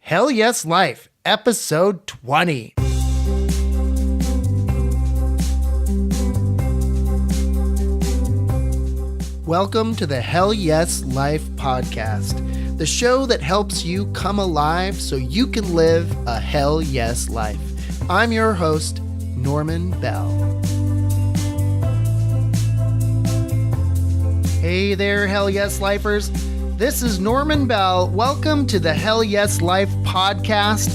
Hell Yes Life, episode 20. Welcome to the Hell Yes Life podcast, the show that helps you come alive so you can live a Hell Yes life. I'm your host, Norman Bell. Hey there, Hell Yes Lifers. This is Norman Bell. Welcome to the Hell Yes Life podcast.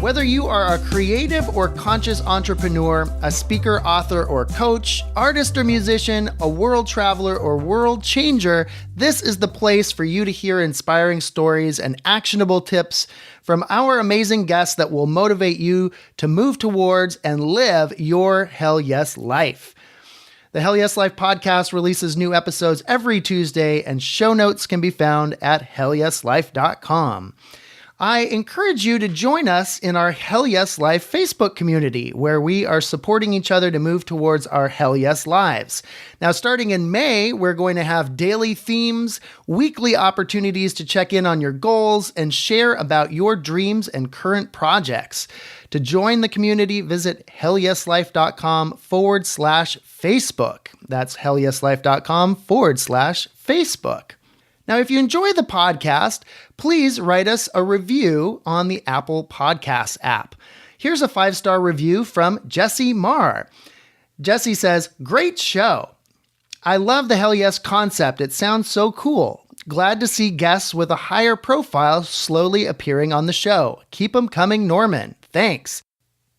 Whether you are a creative or conscious entrepreneur, a speaker, author, or coach, artist or musician, a world traveler or world changer, this is the place for you to hear inspiring stories and actionable tips from our amazing guests that will motivate you to move towards and live your Hell Yes life. The Hell Yes Life podcast releases new episodes every Tuesday, and show notes can be found at hellyeslife.com. I encourage you to join us in our Hell Yes Life Facebook community, where we are supporting each other to move towards our Hell Yes lives. Now, starting in May, we're going to have daily themes, weekly opportunities to check in on your goals, and share about your dreams and current projects. To join the community, visit hellyeslife.com/Facebook. That's hellyeslife.com/Facebook. Now, if you enjoy the podcast, please write us a review on the Apple Podcasts app. Here's a 5-star review from Jesse Marr. Jesse says, "Great show. I love the Hell Yes concept. It sounds so cool. Glad to see guests with a higher profile slowly appearing on the show. Keep them coming, Norman. Thanks."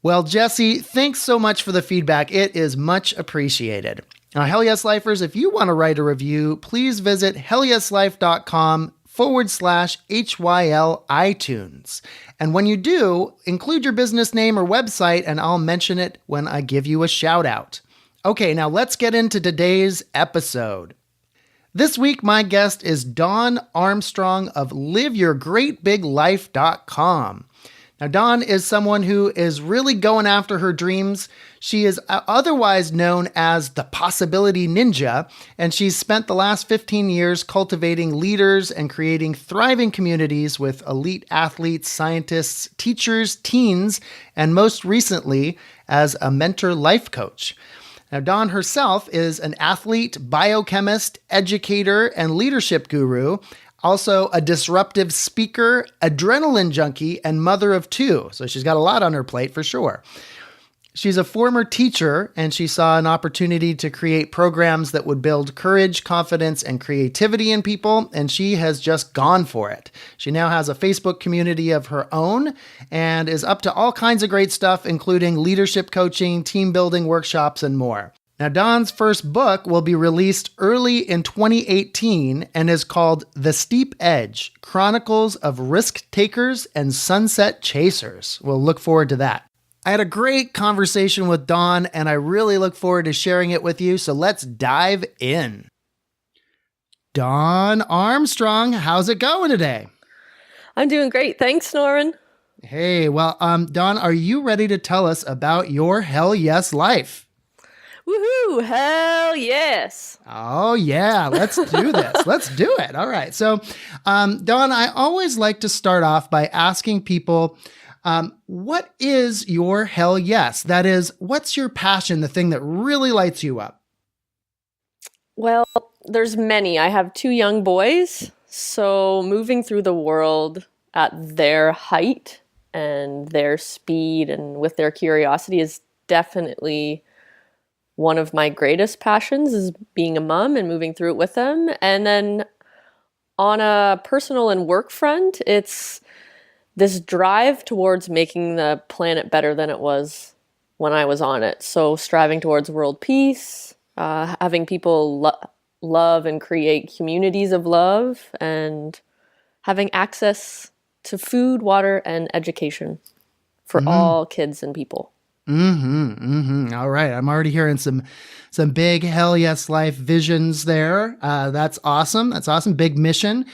Well, Jesse, thanks so much for the feedback. It is much appreciated. Now, Hell Yes Lifers, if you want to write a review, please visit hellyeslife.com/HYL iTunes. And when you do, include your business name or website, and I'll mention it when I give you a shout out. Okay, now let's get into today's episode. This week, my guest is Dawn Armstrong of liveyourgreatbiglife.com. Now, Dawn is someone who is really going after her dreams. She is otherwise known as the Possibility Ninja, and she's spent the last 15 years cultivating leaders and creating thriving communities with elite athletes, scientists, teachers, teens, and most recently as a mentor life coach. Now, Dawn herself is an athlete, biochemist, educator, and leadership guru. Also a disruptive speaker, adrenalin junkie, and mother of 2. So she's got a lot on her plate for sure. She's a former teacher, and she saw an opportunity to create programs that would build courage, confidence, and creativity in people, and she has just gone for it. She now has a Facebook community of her own and is up to all kinds of great stuff, including leadership coaching, team building workshops, and more. Now, Dawn's first book will be released early in 2018 and is called The Steep Edge, Chronicles of Risk Takers and Sunset Chasers. We'll look forward to that. I had a great conversation with Dawn, and I really look forward to sharing it with you, so let's dive in. Dawn Armstrong, how's it going today? I'm doing great. Thanks, Norman. Hey, well, Dawn, are you ready to tell us about your Hell Yes life? Woohoo! Hell yes! Oh, yeah. Let's do this. Let's do it. All right. So, Dawn, I always like to start off by asking people, what is your hell yes? That is, what's your passion, the thing that really lights you up? Well, there's many. I have 2 young boys, so moving through the world at their height and their speed and with their curiosity is definitely one of my greatest passions, is being a mom and moving through it with them. And then on a personal and work front, it's this drive towards making the planet better than it was when I was on it. So striving towards world peace, having people love and create communities of love, and having access to food, water, and education for all kids and people. All right. I'm already hearing some some big hell yes life visions there. That's awesome. That's awesome. Big mission.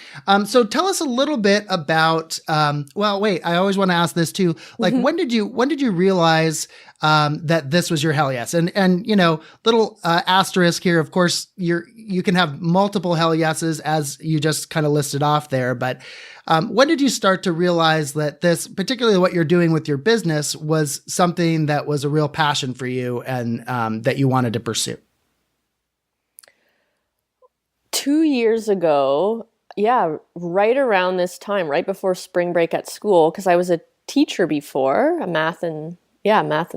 So tell us a little bit about, well, wait, I always want to ask this too. Like, when did you realize that this was your hell yes? And little asterisk here. Of course, you can have multiple hell yeses, as you just kind of listed off there. But when did you start to realize that this, particularly what you're doing with your business, was something that was a real passion for you and that you wanted to pursue? 2 years ago, yeah, right around this time, right before spring break at school, because I was a teacher before, a math and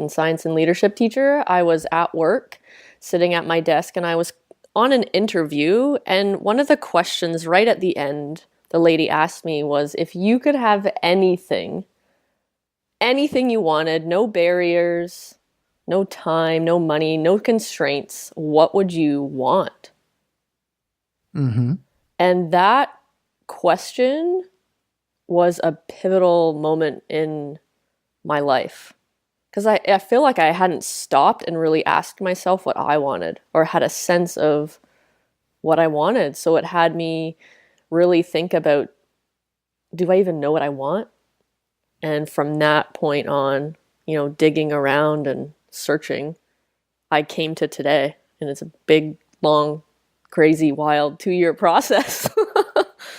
science and leadership teacher. I was at work, sitting at my desk, and I was on an interview. And one of the questions right at the end, the lady asked me was, if you could have anything you wanted, no barriers, no time, no money, no constraints, what would you want? Mm-hmm. And that question was a pivotal moment in my life. Because I feel like I hadn't stopped and really asked myself what I wanted or had a sense of what I wanted. So it had me really think about, do I even know what I want? And from that point on, digging around and searching, I came to today. And it's a big, long, crazy, wild 2-year process.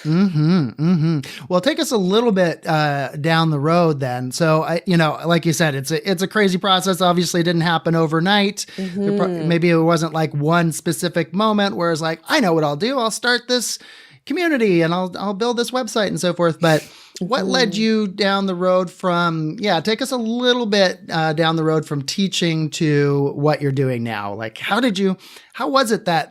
Mm-hmm. Mm-hmm. Well, take us a little bit down the road then. So, like you said, it's a crazy process. Obviously, it didn't happen overnight. Mm-hmm. Maybe it wasn't like one specific moment where it's like, I know what I'll do. I'll start this community and I'll build this website and so forth. But what led you down the road from, take us a little bit down the road from teaching to what you're doing now? Like, how was it that,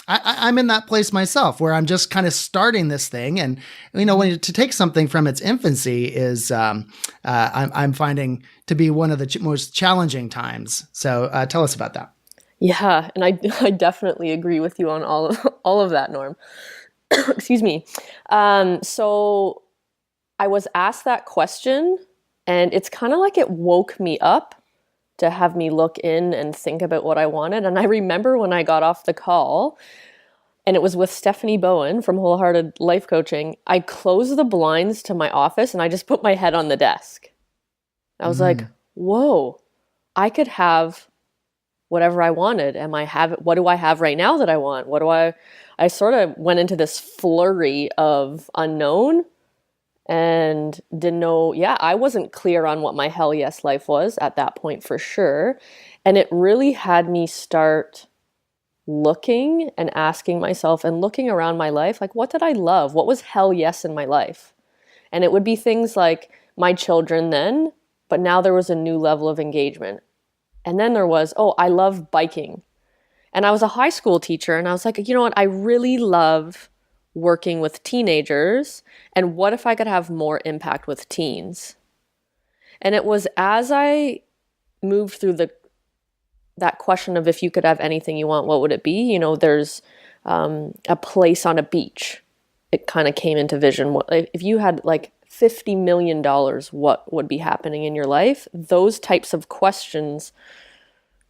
I'm in that place myself where I'm just kind of starting this thing. And, when to take something from its infancy is, I'm finding to be one of the most challenging times. So tell us about that. Yeah. And I definitely agree with you on all of that, Norm. Excuse me. So I was asked that question, and it's kind of like it woke me up to have me look in and think about what I wanted. And I remember when I got off the call, and it was with Stephanie Bowen from Wholehearted Life Coaching, I closed the blinds to my office and I just put my head on the desk. I was like, whoa, I could have whatever I wanted. What do I have right now that I want? I sort of went into this flurry of unknown and didn't know. Yeah, I wasn't clear on what my hell yes life was at that point for sure. And it really had me start looking and asking myself and looking around my life, like, what did I love? What was hell yes in my life? And it would be things like my children then, but now there was a new level of engagement. And then there was, I love biking. And I was a high school teacher, and I was like, you know what? I really love working with teenagers. And what if I could have more impact with teens? And it was as I moved through that question of, if you could have anything you want, what would it be? There's a place on a beach. It kind of came into vision. If you had like $50 million, what would be happening in your life? Those types of questions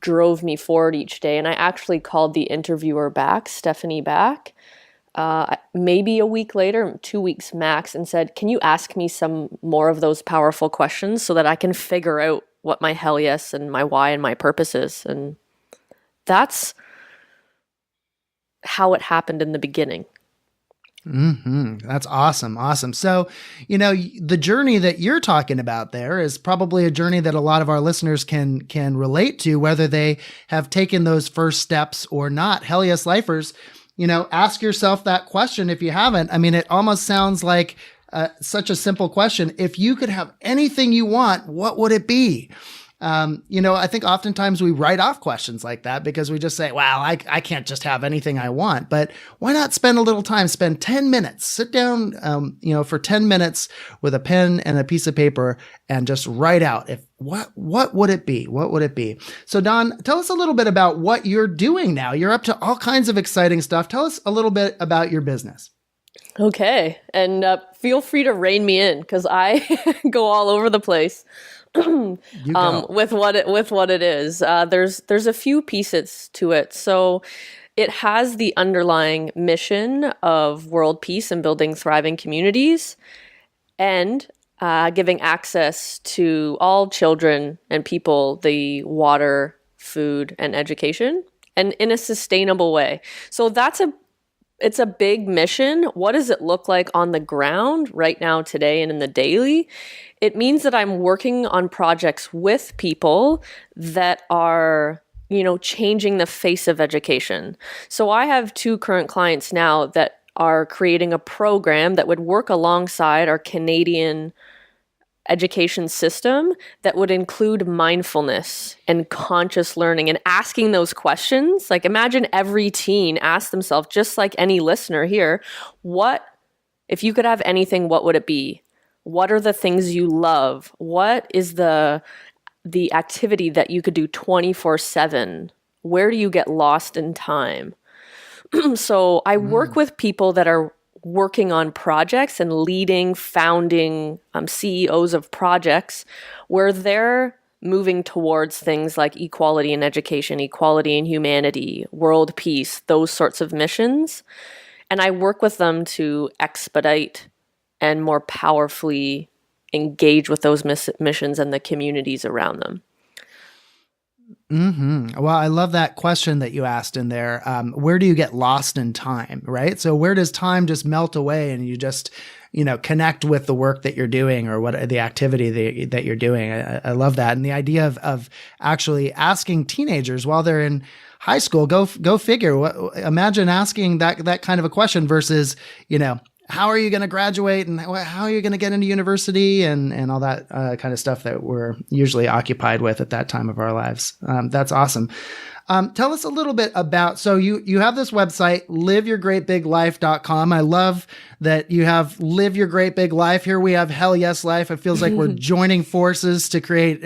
drove me forward each day. And I actually called the interviewer back, Stephanie back, maybe a week later, 2 weeks max, and said, can you ask me some more of those powerful questions so that I can figure out what my hell yes and my why and my purpose is? And that's how it happened in the beginning. Mm-hmm. That's awesome. Awesome. So, the journey that you're talking about there is probably a journey that a lot of our listeners can relate to, whether they have taken those first steps or not. Hell yes lifers, ask yourself that question if you haven't. I mean, it almost sounds like such a simple question. If you could have anything you want, what would it be? I think oftentimes we write off questions like that because we just say, well, I can't just have anything I want. But why not spend a little time, spend 10 minutes, sit down, for 10 minutes with a pen and a piece of paper and just write out what would it be? What would it be? So Dawn, tell us a little bit about what you're doing now. You're up to all kinds of exciting stuff. Tell us a little bit about your business. Okay. And feel free to rein me in because I go all over the place. You go. with what it is. There's a few pieces to it. So it has the underlying mission of world peace and building thriving communities, and giving access to all children and people the water, food, and education, and in a sustainable way. So it's a big mission. What does it look like on the ground right now, today, and in the daily? It means that I'm working on projects with people that are, changing the face of education. So I have two current clients now that are creating a program that would work alongside our Canadian education system that would include mindfulness and conscious learning and asking those questions. Like, imagine every teen ask themselves, just like any listener here, if you could have anything, what would it be? What are the things you love? What is the activity that you could do 24/7? Where do you get lost in time? So I work with people that are working on projects and leading, founding CEOs of projects where they're moving towards things like equality in education, equality in humanity, world peace, those sorts of missions. And I work with them to expedite and more powerfully engage with those missions and the communities around them. Well, I love that question that you asked in there. Where do you get lost in time, right? So where does time just melt away and you just, connect with the work that you're doing or what the activity that you're doing? I love that. And the idea of actually asking teenagers while they're in high school, go figure. Imagine asking that kind of a question versus, how are you going to graduate and how are you going to get into university and all that kind of stuff that we're usually occupied with at that time of our lives. That's awesome. Tell us a little bit about, so you have this website, liveyourgreatbiglife.com. I love that you have Live Your Great Big Life. Here we have Hell Yes Life. It feels like we're joining forces to create,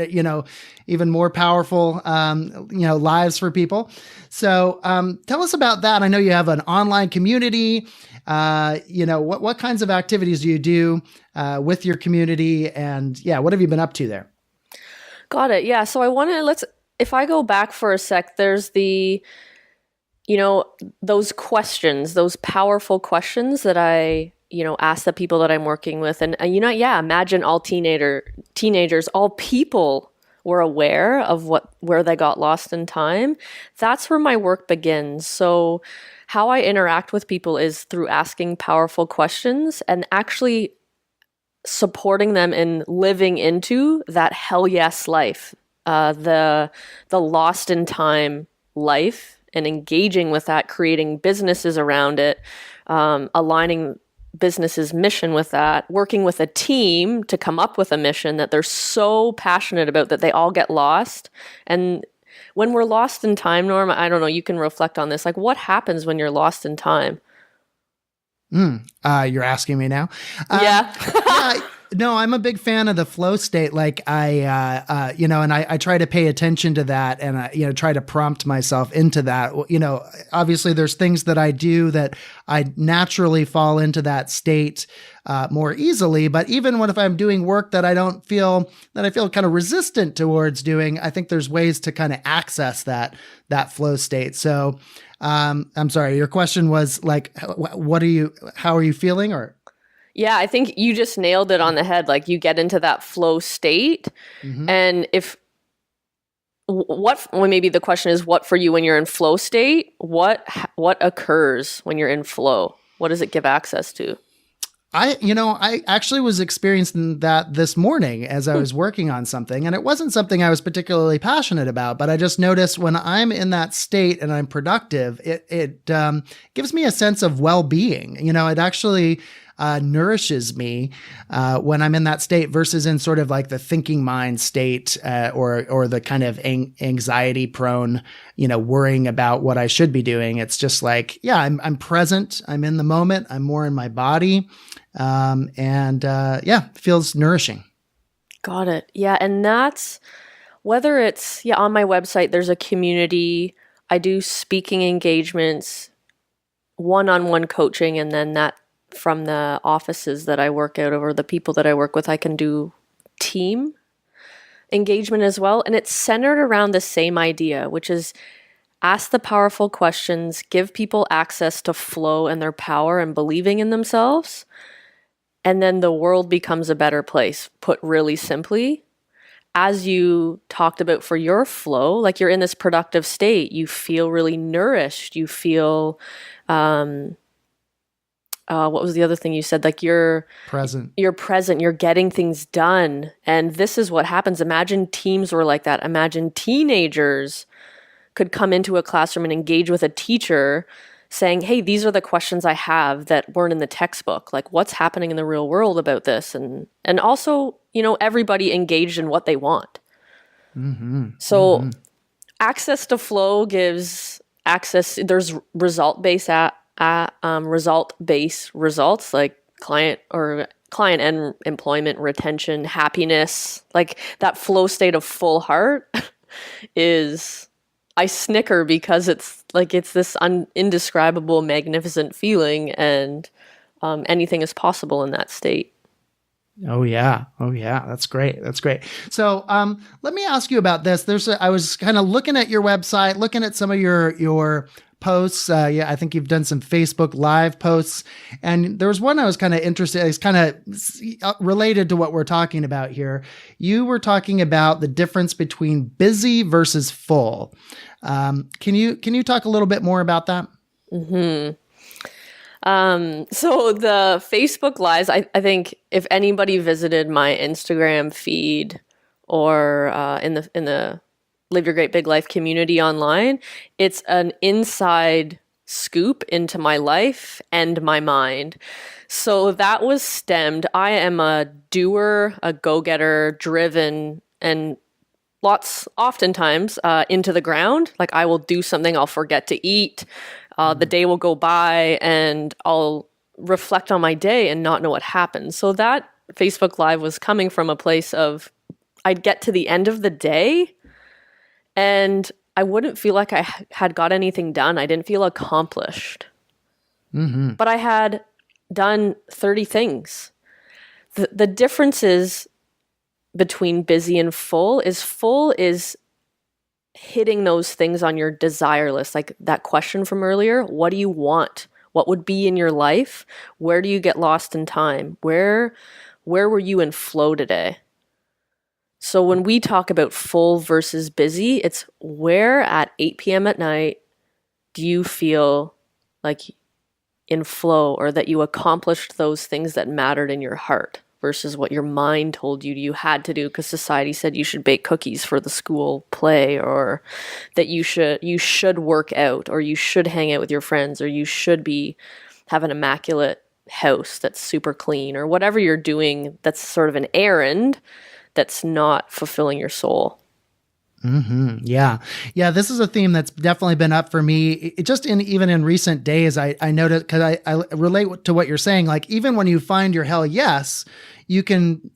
even more powerful, lives for people. So tell us about that. I know you have an online community. What kinds of activities do you do with your community? And what have you been up to there? Got it. Yeah. So if I go back for a sec, there's those questions, those powerful questions that I, ask the people that I'm working with. And, imagine all teenagers, all people were aware of where they got lost in time. That's where my work begins. So how I interact with people is through asking powerful questions and actually supporting them in living into that hell yes life, the lost in time life, and engaging with that, creating businesses around it, aligning business's mission with that, working with a team to come up with a mission that they're so passionate about that they all get lost. And when we're lost in time, Norm, I don't know, you can reflect on this. Like, what happens when you're lost in time? You're asking me now? Yeah. No, I'm a big fan of the flow state. Like and I try to pay attention to that and, try to prompt myself into that. Obviously there's things that I do that I naturally fall into that state more easily. But even if I'm doing work that I feel kind of resistant towards doing, I think there's ways to kind of access that flow state. So, I'm sorry, your question was like, how are you feeling or? Yeah, I think you just nailed it on the head. Like, you get into that flow state. Mm-hmm. And maybe the question is, what for you when you're in flow state? What occurs when you're in flow? What does it give access to? I actually was experiencing that this morning as I was working on something, and it wasn't something I was particularly passionate about, but I just noticed when I'm in that state and I'm productive, it gives me a sense of well-being. It actually nourishes me when I'm in that state versus in sort of like the thinking mind state or the kind of anxiety prone, worrying about what I should be doing. It's just like, I'm present. I'm in the moment. I'm more in my body. Feels nourishing. Got it. Yeah. And that's whether it's, on my website, there's a community. I do speaking engagements, one-on-one coaching, and then that from the offices that I work out of or the people that I work with, I can do team. engagement as well. And it's centered around the same idea, which is ask the powerful questions, give people access to flow and their power and believing in themselves. And then the world becomes a better place, put really simply. As you talked about for your flow, like you're in this productive state, you feel really nourished. You feel, what was the other thing you said? Like you're present, you're getting things done. And this is what happens. Imagine teams were like that. Imagine teenagers could come into a classroom and engage with a teacher saying, hey, these are the questions I have that weren't in the textbook. Like what's happening in the real world about this? And also, everybody engaged in what they want. So access to flow gives access. There's result-based results like client and employment, retention, happiness. Like that flow state of full heart is, I snicker because it's this indescribable, magnificent feeling, and anything is possible in that state. Oh yeah. That's great. So let me ask you about this. I was kind of looking at your website, looking at some of your posts. I think you've done some Facebook Live posts, and there was one I was kind of interested. It's kind of related to what we're talking about here. You were talking about the difference between busy versus full. Can you talk a little bit more about that? So the Facebook Lives, I think if anybody visited my Instagram feed or in the Live Your Great Big Life community online, it's an inside scoop into my life and my mind. So that was stemmed. I am a doer, a go-getter, driven, and oftentimes into the ground. Like I will do something, I'll forget to eat. The day will go by and I'll reflect on my day and not know what happened. So that Facebook Live was coming from a place of I'd get to the end of the day and I wouldn't feel like I had got anything done. I didn't feel accomplished. But I had done 30 things. The differences between busy and full is hitting those things on your desire list. Like that question from earlier, what do you want? What would be in your life? Where do you get lost in time? Where were you in flow today? So when we talk about full versus busy, it's where at 8 p.m. at night do you feel like in flow, or that you accomplished those things that mattered in your heart versus what your mind told you had to do because society said you should bake cookies for the school play, or that you should work out, or you should hang out with your friends, or you should have an immaculate house that's super clean, or whatever you're doing that's sort of an errand that's not fulfilling your soul. Yeah. This is a theme that's definitely been up for me. Even in recent days, I noticed, because I relate to what you're saying. Like even when you find your hell yes, you can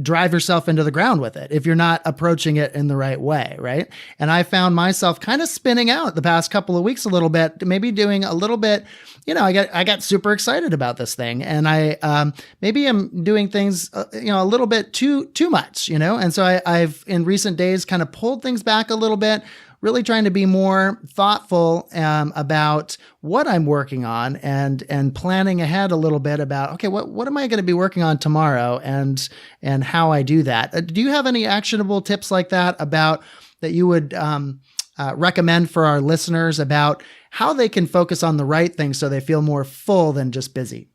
drive yourself into the ground with it if you're not approaching it in the right way, right? And I found myself kind of spinning out the past couple of weeks a little bit, maybe doing a little bit. I got super excited about this thing, and I maybe am doing things a little bit too much, and so I've in recent days kind of pulled things back a little bit, really trying to be more thoughtful about what I'm working on, and planning ahead a little bit about, okay, what am I going to be working on tomorrow, and how I do that. Do you have any actionable tips like that that you would recommend for our listeners about how they can focus on the right things so they feel more full than just busy?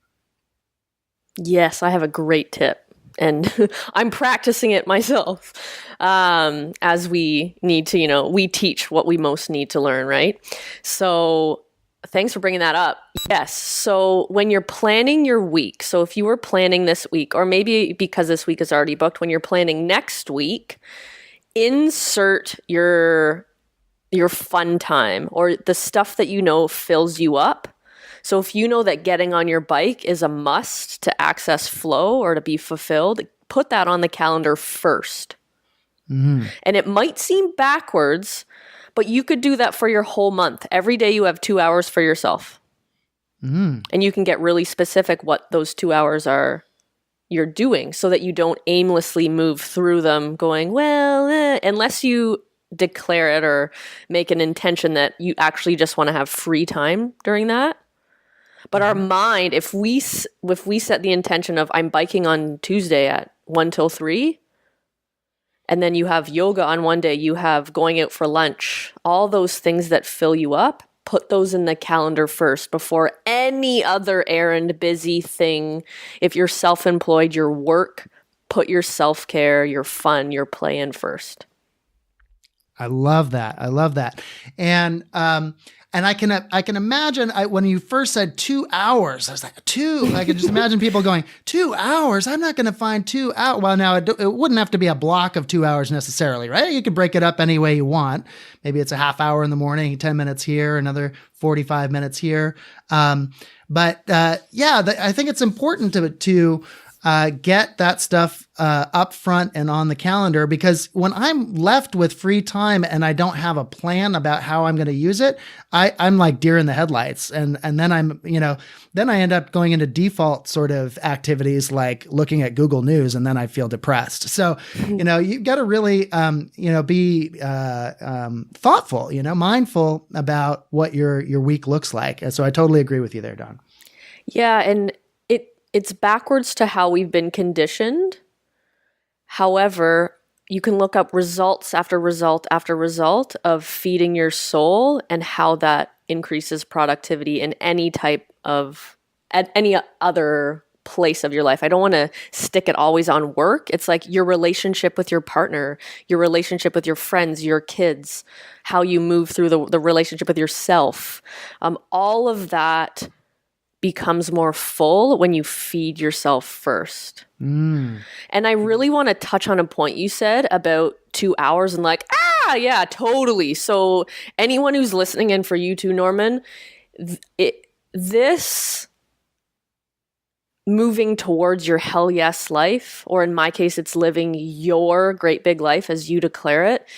Yes, I have a great tip. And I'm practicing it myself as we need to, we teach what we most need to learn, right? So thanks for bringing that up. Yes. So when you're planning your week, so if you were planning this week, or maybe because this week is already booked, when you're planning next week, insert your fun time or the stuff that fills you up. So if you know that getting on your bike is a must to access flow or to be fulfilled, put that on the calendar first. And it might seem backwards, but you could do that for your whole month. Every day you have 2 hours for yourself. And you can get really specific what those 2 hours are you're doing so that you don't aimlessly move through them going, well, unless you declare it or make an intention that you actually just want to have free time during that. But our mind, if we set the intention of I'm biking on Tuesday at 1 till 3, and then you have yoga on one day, you have going out for lunch, all those things that fill you up, put those in the calendar first before any other errand, busy thing. If you're self-employed, your work, put your self-care, your fun, your play in first. I love that. And I can imagine when you first said 2 hours, I was like, I could just imagine people going, 2 hours? I'm not going to find 2 hours. Well, now it wouldn't have to be a block of 2 hours necessarily, right? You could break it up any way you want. Maybe it's a half hour in the morning, 10 minutes here, another 45 minutes here. I think it's important to get that stuff up front and on the calendar, because when I'm left with free time and I don't have a plan about how I'm going to use it, I'm like deer in the headlights. And then then I end up going into default sort of activities like looking at Google News, and then I feel depressed. So, you've got to really, be thoughtful, mindful about what your week looks like. And so I totally agree with you there, Dawn. Yeah. And it's backwards to how we've been conditioned. However, you can look up results after result after result of feeding your soul and how that increases productivity in any other place of your life. I don't want to stick it always on work. It's like your relationship with your partner, your relationship with your friends, your kids, how you move through the relationship with yourself. All of that becomes more full when you feed yourself first. And I really want to touch on a point you said about 2 hours and yeah, totally. So anyone who's listening in, for you too, Norman, this moving towards your hell yes life, or in my case, it's living your great big life as you declare it,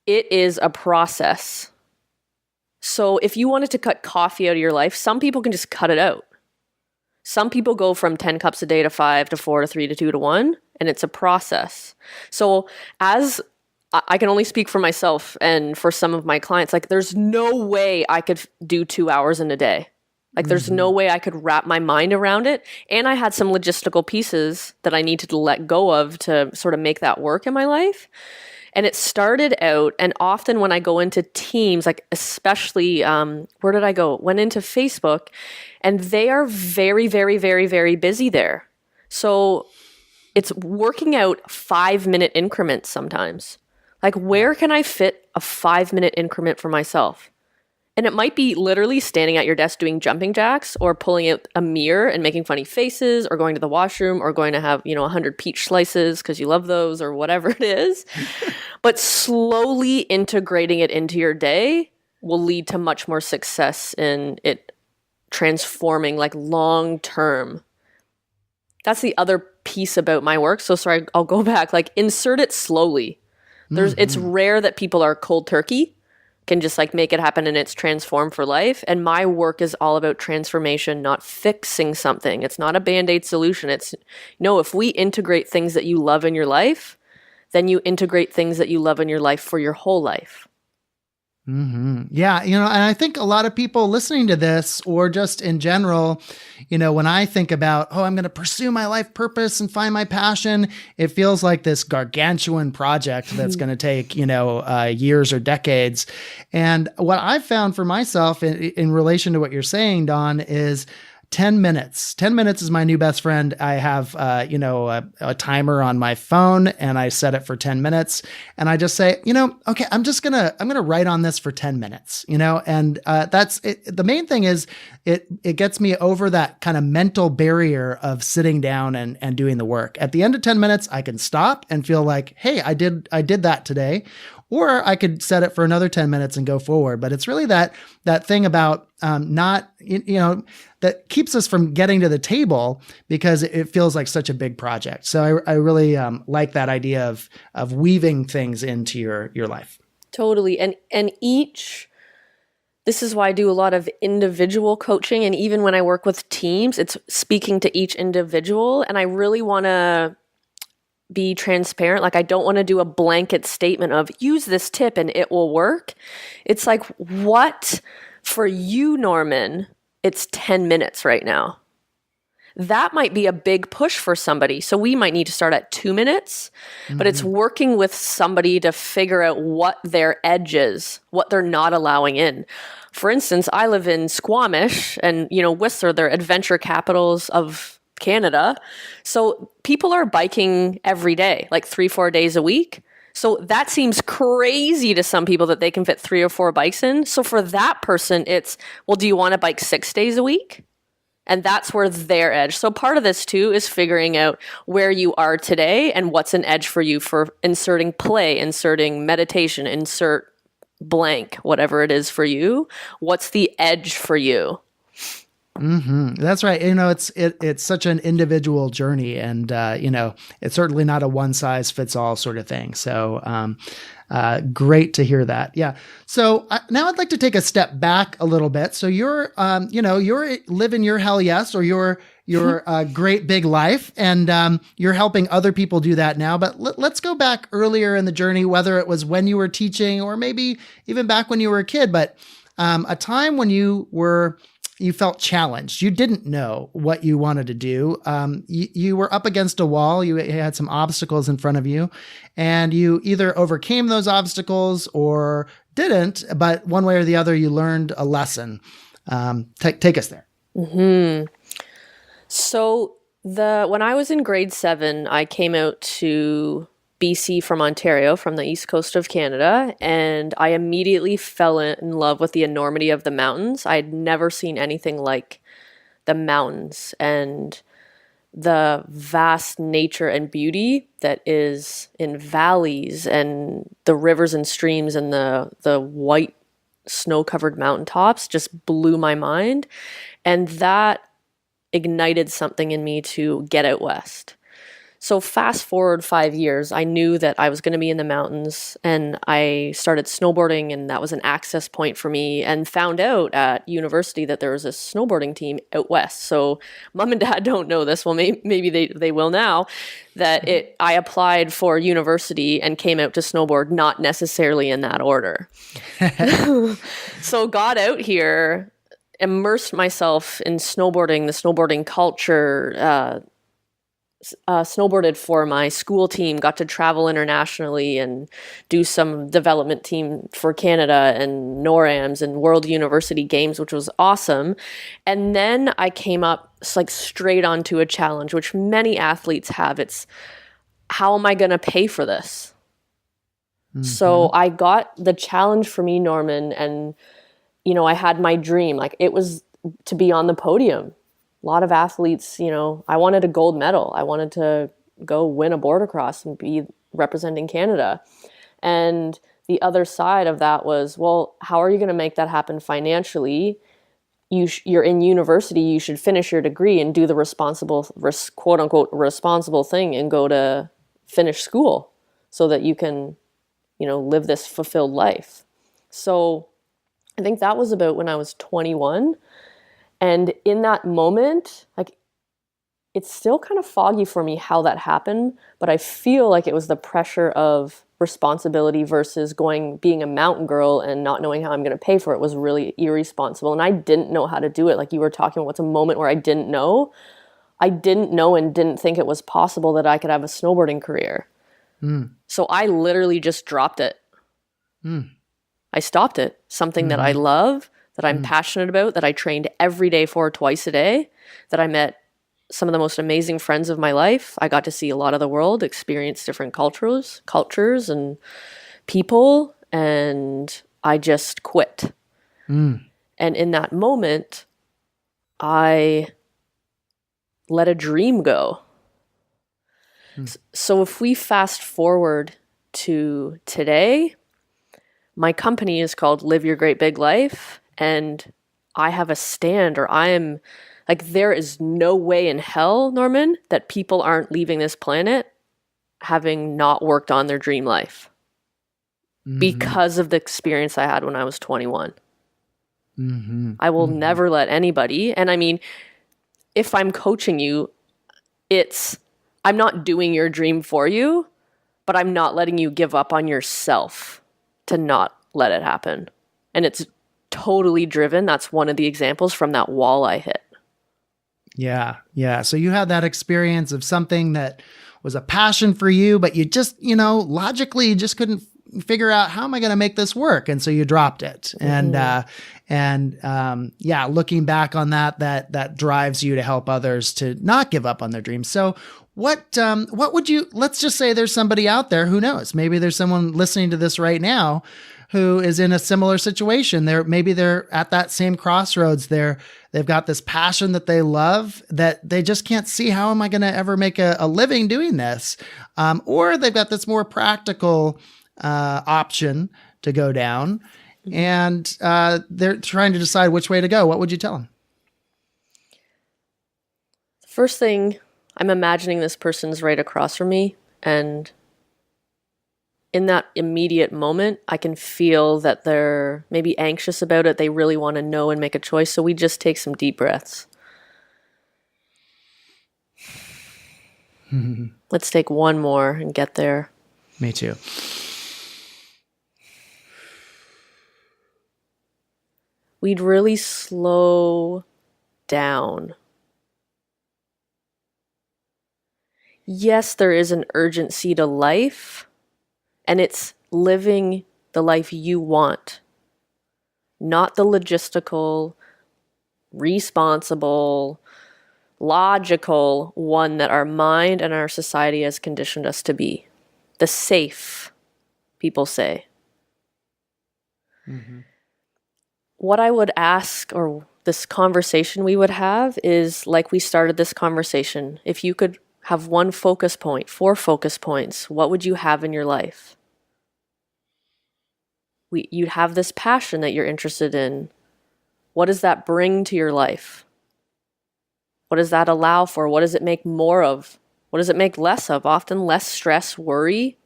it is a process. So if you wanted to cut coffee out of your life, some people can just cut it out. Some people go from 10 cups a day to 5 to 4 to 3 to 2 to 1, and it's a process. So as I can only speak for myself and for some of my clients, there's no way I could do 2 hours in a day. There's no way I could wrap my mind around it. And I had some logistical pieces that I needed to let go of to sort of make that work in my life. And it started out, and often when I go into teams, especially, where did I go? Went into Facebook, and they are very, very, very, very busy there. So it's working out 5-minute increments sometimes. Where can I fit a 5-minute increment for myself? And it might be literally standing at your desk doing jumping jacks, or pulling out a mirror and making funny faces, or going to the washroom, or going to have, 100 peach slices because you love those, or whatever it is. But slowly integrating it into your day will lead to much more success in it transforming long term. That's the other piece about my work. So sorry, I'll go back. Insert it slowly. It's rare that people are cold turkey, can just make it happen and it's transformed for life. And my work is all about transformation, not fixing something. It's not a Band-Aid solution. It's if we integrate things that you love in your life, then you integrate things that you love in your life for your whole life. Yeah. And I think a lot of people listening to this, or just in general, when I think about, I'm going to pursue my life purpose and find my passion, it feels like this gargantuan project that's going to take, years or decades. And what I've found for myself in relation to what you're saying, Dawn, is 10 minutes. 10 minutes is my new best friend. I have, a timer on my phone, and I set it for 10 minutes. And I just say, okay, I'm going to write on this for 10 minutes, and that's it. The main thing is it gets me over that kind of mental barrier of sitting down and doing the work. At the end of 10 minutes, I can stop and feel like, hey, I did that today. Or I could set it for another 10 minutes and go forward. But it's really that thing about that keeps us from getting to the table, because it feels like such a big project. So I really like that idea of weaving things into your life. Totally. And each This is why I do a lot of individual coaching. And even when I work with teams, it's speaking to each individual. And I really want to be transparent. Like, I don't want to do a blanket statement of use this tip and it will work. It's like, what for you, Norman, it's 10 minutes right now. That might be a big push for somebody. So we might need to start at 2 minutes, but it's working with somebody to figure out what their edge is, what they're not allowing in. For instance, I live in Squamish, and, Whistler, they're adventure capitals of Canada. So people are biking every day, like 3-4 days a week. So that seems crazy to some people that they can fit 3 or 4 bikes in. So for that person, it's, well, do you want to bike 6 days a week? And that's where their edge. So part of this too is figuring out where you are today and what's an edge for you for inserting play, inserting meditation, insert blank, whatever it is for you. What's the edge for you? Mm-hmm. That's right. It's such an individual journey, and it's certainly not a one size fits all sort of thing. So, great to hear that. Yeah. So now I'd like to take a step back a little bit. So you're living your hell yes, or your great big life, and you're helping other people do that now. But let's go back earlier in the journey, whether it was when you were teaching or maybe even back when you were a kid, but a time when you felt challenged. You didn't know what you wanted to do. You were up against a wall. You had some obstacles in front of you, and you either overcame those obstacles or didn't, but one way or the other, you learned a lesson. Take us there. Mm-hmm. So when I was in grade 7, I came out to BC from Ontario, from the east coast of Canada, and I immediately fell in love with the enormity of the mountains. I had never seen anything like the mountains and the vast nature and beauty that is in valleys and the rivers and streams and the white snow-covered mountaintops just blew my mind. And that ignited something in me to get out west. So fast forward 5 years, I knew that I was going to be in the mountains, and I started snowboarding, and that was an access point for me, and found out at university that there was a snowboarding team out west. So mom and dad don't know this. Well, maybe they will now, that I applied for university and came out to snowboard, not necessarily in that order. So got out here, immersed myself in snowboarding, the snowboarding culture, snowboarded for my school team, got to travel internationally and do some development team for Canada and NORAMs and World University Games, which was awesome. And then I came up like straight onto a challenge, which many athletes have. It's, how am I going to pay for this? Mm-hmm. So I got the challenge for me, Norman, and, I had my dream. Like, it was to be on the podium. A lot of athletes, I wanted a gold medal. I wanted to go win a border cross and be representing Canada. And the other side of that was, well, how are you going to make that happen financially? You're in university, you should finish your degree and do the quote unquote responsible thing and go to finish school so that you can, live this fulfilled life. So I think that was about when I was 21. And in that moment, like, it's still kind of foggy for me how that happened, but I feel like it was the pressure of responsibility versus being a mountain girl and not knowing how I'm going to pay for it was really irresponsible. And I didn't know how to do it. Like you were talking about, what's a moment where I didn't know. I didn't know and didn't think it was possible that I could have a snowboarding career. So I literally just dropped it. I stopped it. Something that I love, that I'm passionate about, that I trained every day for twice a day, that I met some of the most amazing friends of my life. I got to see a lot of the world, experience different cultures and people, and I just quit. And in that moment, I let a dream go. So if we fast forward to today, my company is called Live Your Great Big Life. And I have a stand, or I am like, there is no way in hell, Norman, that people aren't leaving this planet having not worked on their dream life because of the experience I had when I was 21. I will never let anybody. And I mean, if I'm coaching you, I'm not doing your dream for you, but I'm not letting you give up on yourself to not let it happen. And it's totally driven. That's one of the examples from that wall I hit. Yeah. Yeah. So you had that experience of something that was a passion for you, but you just, logically you just couldn't figure out, how am I going to make this work? And so you dropped it. Looking back on that drives you to help others to not give up on their dreams. So what would you, let's just say there's somebody out there, who knows, maybe there's someone listening to this right now who is in a similar situation. Maybe they're at that same crossroads. They've got this passion that they love that they just can't see, how am I going to ever make a living doing this? Or they've got this more practical option to go down, and they're trying to decide which way to go. What would you tell them? First thing, I'm imagining this person's right across from me, and in that immediate moment, I can feel that they're maybe anxious about it. They really want to know and make a choice. So we just take some deep breaths. Let's take one more and get there. Me too. We'd really slow down. Yes, there is an urgency to life, and it's living the life you want, not the logistical, responsible, logical one that our mind and our society has conditioned us to be. The safe, people say. What I would ask, or this conversation we would have, is like we started this conversation. If you could have one focus point, 4 focus points, what would you have in your life? You'd have this passion that you're interested in. What does that bring to your life? What does that allow for? What does it make more of? What does it make less of? Often less stress, worry.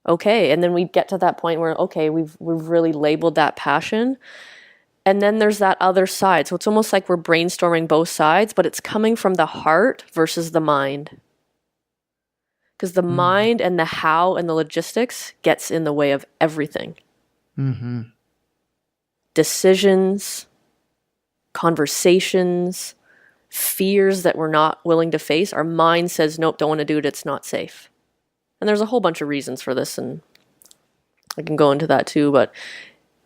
Okay, and then we get to that point where, okay, we've really labeled that passion. And then there's that other side. So it's almost like we're brainstorming both sides, but it's coming from the heart versus the mind. Because the mind and the how and the logistics gets in the way of everything. Decisions, conversations, fears that we're not willing to face. Our mind says, nope, don't want to do it. It's not safe. And there's a whole bunch of reasons for this, and I can go into that too. But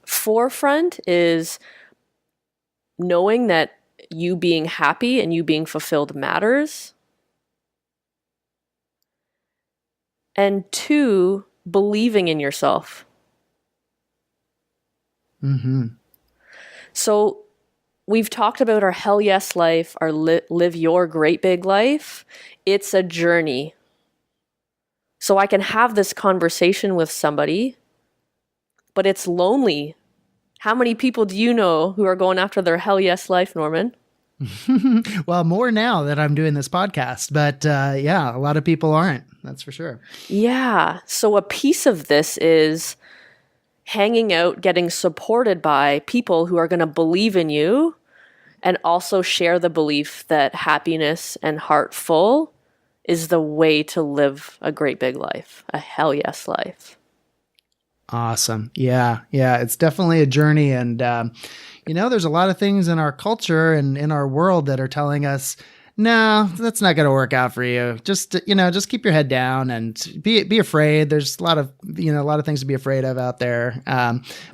forefront is knowing that you being happy and you being fulfilled matters. And 2, believing in yourself. So we've talked about our hell yes life, our live your great big life. It's a journey. So I can have this conversation with somebody, but it's lonely. How many people do you know who are going after their hell yes life, Norman? Well, more now that I'm doing this podcast, but a lot of people aren't. That's for sure. Yeah. So a piece of this is hanging out, getting supported by people who are going to believe in you and also share the belief that happiness and heart full is the way to live a great big life, a hell yes life. Awesome. Yeah. It's definitely a journey. And, there's a lot of things in our culture and in our world that are telling us, no, that's not going to work out for you. Just keep your head down and be afraid. There's a lot of things to be afraid of out there.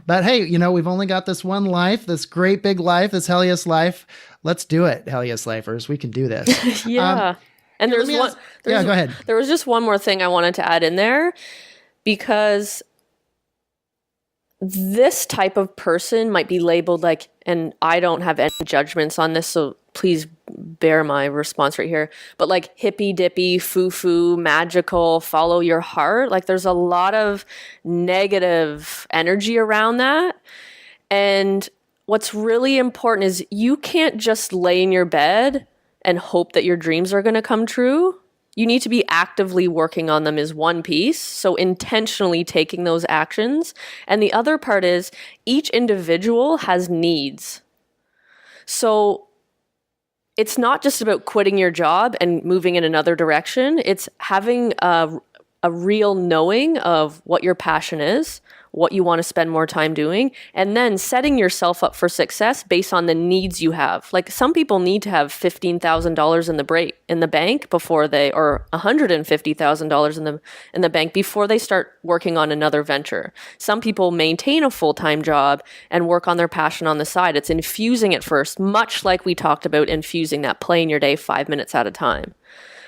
But hey, we've only got this one life, this great big life, this hell yes life. Let's do it. Hell yes lifers. We can do this. Yeah. And go ahead. There was just one more thing I wanted to add in there, because this type of person might be labeled like, and I don't have any judgments on this, so please bear my response right here, but like hippy dippy, foo-foo, magical, follow your heart. Like there's a lot of negative energy around that. And what's really important is you can't just lay in your bed and hope that your dreams are going to come true. you need to be actively working on them is one piece. So intentionally taking those actions. And the other part is each individual has needs. So it's not just about quitting your job and moving in another direction. It's having a real knowing of what your passion is, what you want to spend more time doing, and then setting yourself up for success based on the needs you have. Like some people need to have $15,000 in the bank before they, or $150,000 in the bank before they start working on another venture. Some people maintain a full-time job and work on their passion on the side. It's infusing it first, much like we talked about infusing that play in your day 5 minutes at a time.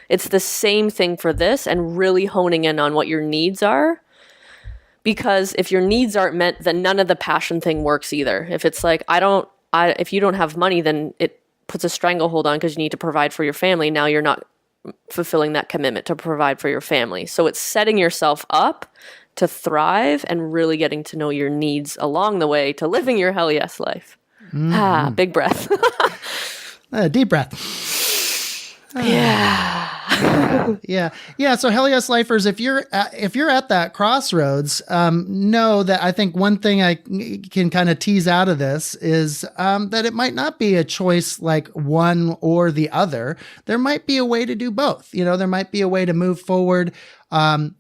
It's the same thing for this, and really honing in on what your needs are. Because if your needs aren't met, then none of the passion thing works either. If it's like, if you don't have money, then it puts a stranglehold on because you need to provide for your family. Now you're not fulfilling that commitment to provide for your family. So it's setting yourself up to thrive and really getting to know your needs along the way to living your hell yes life. Mm-hmm. Big breath. Deep breath. Yeah. So hell yes lifers, if you're at that crossroads, know that I think one thing I can kind of tease out of this is that it might not be a choice like one or the other. There might be a way to do both. There might be a way to move forward. And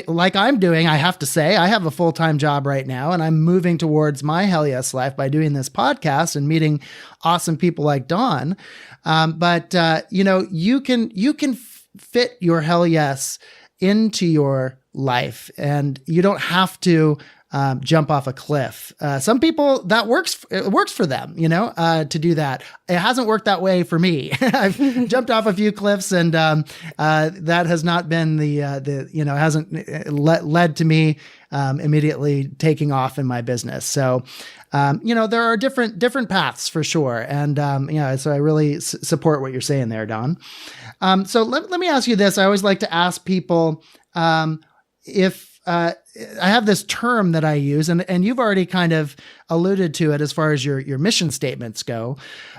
like I'm doing, I have to say, I have a full-time job right now, and I'm moving towards my hell yes life by doing this podcast and meeting awesome people like Dawn. But you can fit your hell yes into your life, and you don't have to jump off a cliff. Some people it works for them, to do that. It hasn't worked that way for me. I've jumped off a few cliffs, and that has not been hasn't led to me immediately taking off in my business. So, there are different paths for sure. And, so I really support what you're saying there, Dawn. So let me ask you this. I always like to ask people, if I have this term that I use, and you've already kind of alluded to it as far as your mission statements go,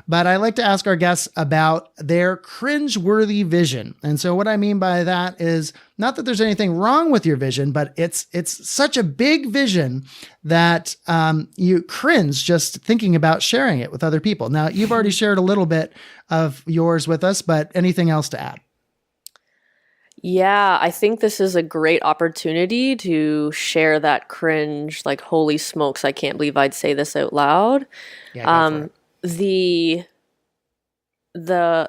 but I like to ask our guests about their cringe-worthy vision. And so what I mean by that is not that there's anything wrong with your vision, but it's such a big vision that you cringe just thinking about sharing it with other people. Now, you've already shared a little bit of yours with us, but anything else to add? Yeah, I think this is a great opportunity to share that cringe, like, holy smokes, I can't believe I'd say this out loud. Yeah, go for it.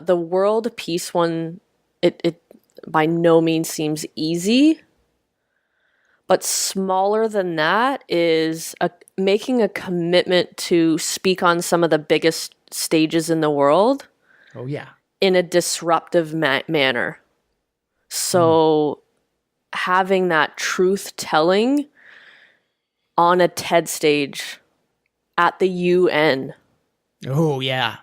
The world peace one, it by no means seems easy, but smaller than that is making a commitment to speak on some of the biggest stages in the world. Oh, yeah. In a disruptive manner. So having that truth telling on a TED stage at the UN. Oh, yeah.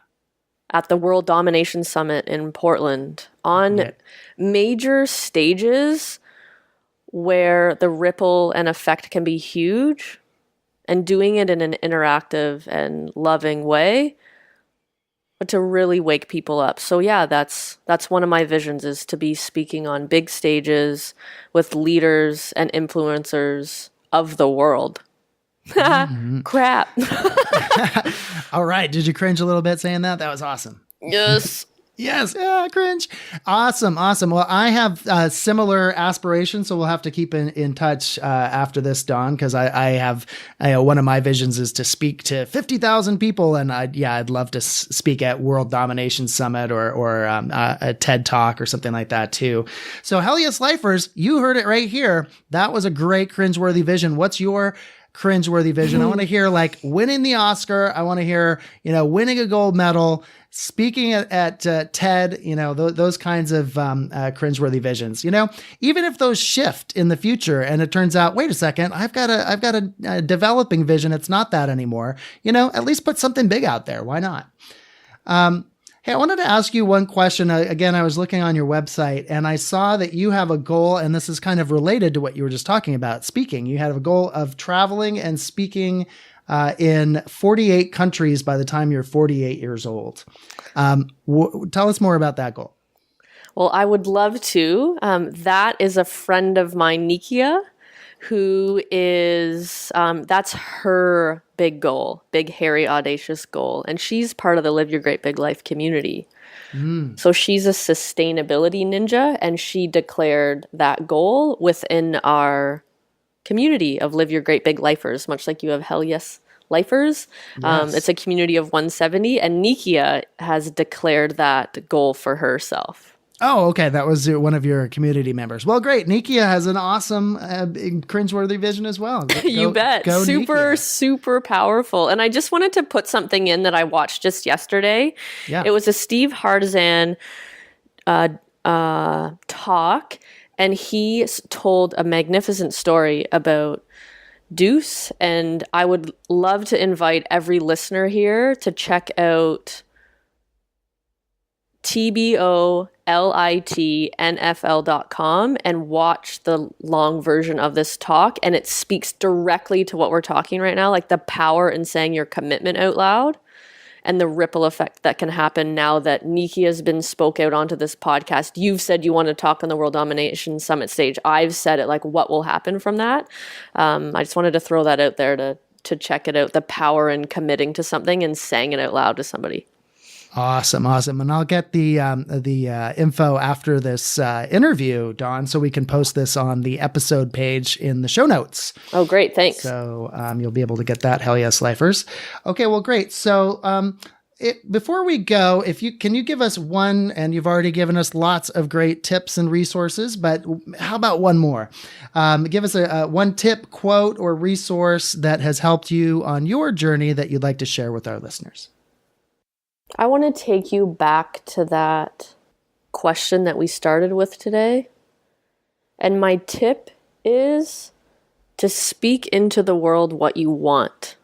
At the World Domination Summit in Portland, on major stages where the ripple and effect can be huge, and doing it in an interactive and loving way, but to really wake people up. So yeah, that's one of my visions, is to be speaking on big stages with leaders and influencers of the world. Mm-hmm. Crap. All right. Did you cringe a little bit saying that? That was awesome. Yes. Yes. Yeah, cringe. Awesome. Well, I have similar aspirations, so we'll have to keep in touch after this, Dawn, because I have one of my visions is to speak to 50,000 people, and I'd love to speak at World Domination Summit or a TED Talk or something like that too. So, hell yes, lifers, you heard it right here. That was a great cringeworthy vision. What's your cringeworthy vision? I want to hear like winning the Oscar. I want to hear, winning a gold medal, speaking at TED, those kinds of cringeworthy visions. Even if those shift in the future and it turns out, wait a second, I've got a developing vision. It's not that anymore. At least put something big out there. Why not? Hey, I wanted to ask you one question. Again, I was looking on your website and I saw that you have a goal, and this is kind of related to what you were just talking about, speaking. You had a goal of traveling and speaking in 48 countries by the time you're 48 years old. Tell us more about that goal. Well, I would love to. That is a friend of mine, Nikia, who is, that's her big goal, big, hairy, audacious goal. And she's part of the Live Your Great Big Life community. So she's a sustainability ninja, and she declared that goal within our community of Live Your Great Big Lifers, much like you have Hell Yes Lifers. Yes. It's a community of 170, and Nikia has declared that goal for herself. Oh, okay. That was one of your community members. Well, great. Nikia has an awesome cringeworthy vision as well. You bet. Go Super, Nikia. super powerful. And I just wanted to put something in that I watched just yesterday. Yeah. It was a Steve Hardizan talk, and he told a magnificent story about Deuce. And I would love to invite every listener here to check out TBOLITNFL.com and watch the long version of this talk. And it speaks directly to what we're talking right now, like the power in saying your commitment out loud and the ripple effect that can happen now that Nikki has been spoke out onto this podcast. You've said you want to talk on the World Domination Summit stage. I've said it, like what will happen from that. I just wanted to throw that out there to check it out, the power in committing to something and saying it out loud to somebody. Awesome. And I'll get the info after this interview, Dawn, so we can post this on the episode page in the show notes. Oh, great. Thanks. So you'll be able to get that. Hell yes, lifers. Okay, well, great. So before we go, can you give us one, and you've already given us lots of great tips and resources, but how about one more? Give us a one tip, quote, or resource that has helped you on your journey that you'd like to share with our listeners. I want to take you back to that question that we started with today. And my tip is to speak into the world what you want.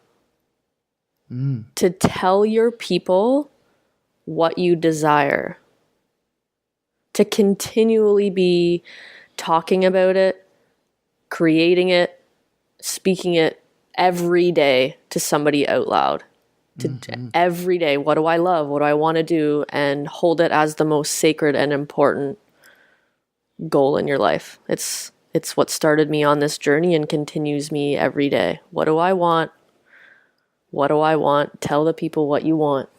To tell your people what you desire. To continually be talking about it, creating it, speaking it every day to somebody out loud. Every day, what do I love? What do I want to do? And hold it as the most sacred and important goal in your life. It's what started me on this journey and continues me every day. What do I want? What do I want? Tell the people what you want.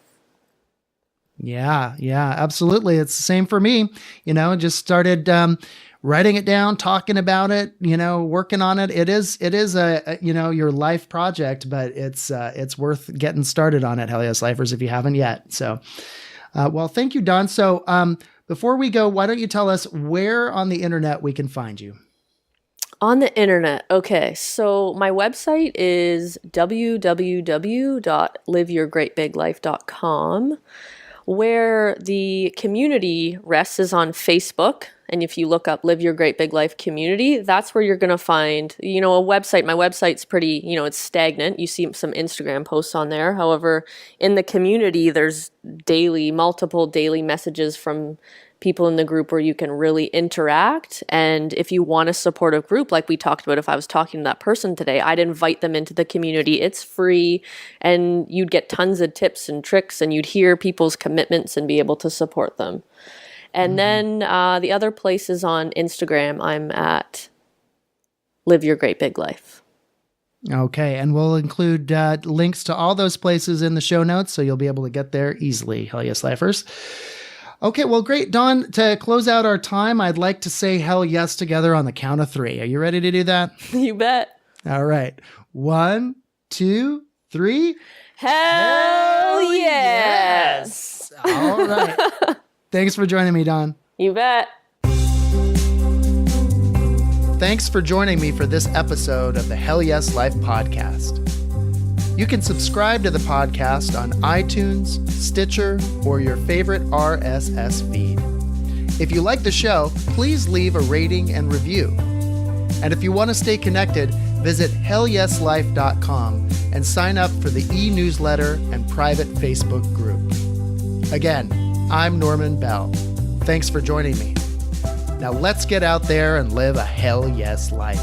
Yeah, absolutely. It's the same for me. Just started writing it down, talking about it, working on it. It is a your life project, but it's worth getting started on it. Hell yes, lifers, if you haven't yet. So, well, thank you, Dawn. So, before we go, why don't you tell us where on the internet we can find you? On the internet. Okay. So my website is www.liveyourgreatbiglife.com, where the community rests is on Facebook. And if you look up Live Your Great Big Life Community, that's where you're going to find, a website. My website's pretty, it's stagnant. You see some Instagram posts on there. However, in the community, there's multiple daily messages from people in the group where you can really interact. And if you want a supportive group, like we talked about, if I was talking to that person today, I'd invite them into the community. It's free, and you'd get tons of tips and tricks, and you'd hear people's commitments and be able to support them. And then the other place is on Instagram. I'm at Live Your Great Big Life. Okay, and we'll include links to all those places in the show notes, so you'll be able to get there easily. Hell yes, lifers. Okay, well, great. Dawn, to close out our time, I'd like to say hell yes together on the count of 3. Are you ready to do that? You bet. All right. 1, 2, 3. Hell yes! All right. Thanks for joining me, Dawn. You bet. Thanks for joining me for this episode of the Hell Yes Life podcast. You can subscribe to the podcast on iTunes, Stitcher, or your favorite RSS feed. If you like the show, please leave a rating and review. And if you want to stay connected, visit hellyeslife.com and sign up for the e-newsletter and private Facebook group. Again, I'm Norman Bell. Thanks for joining me. Now let's get out there and live a hell yes life.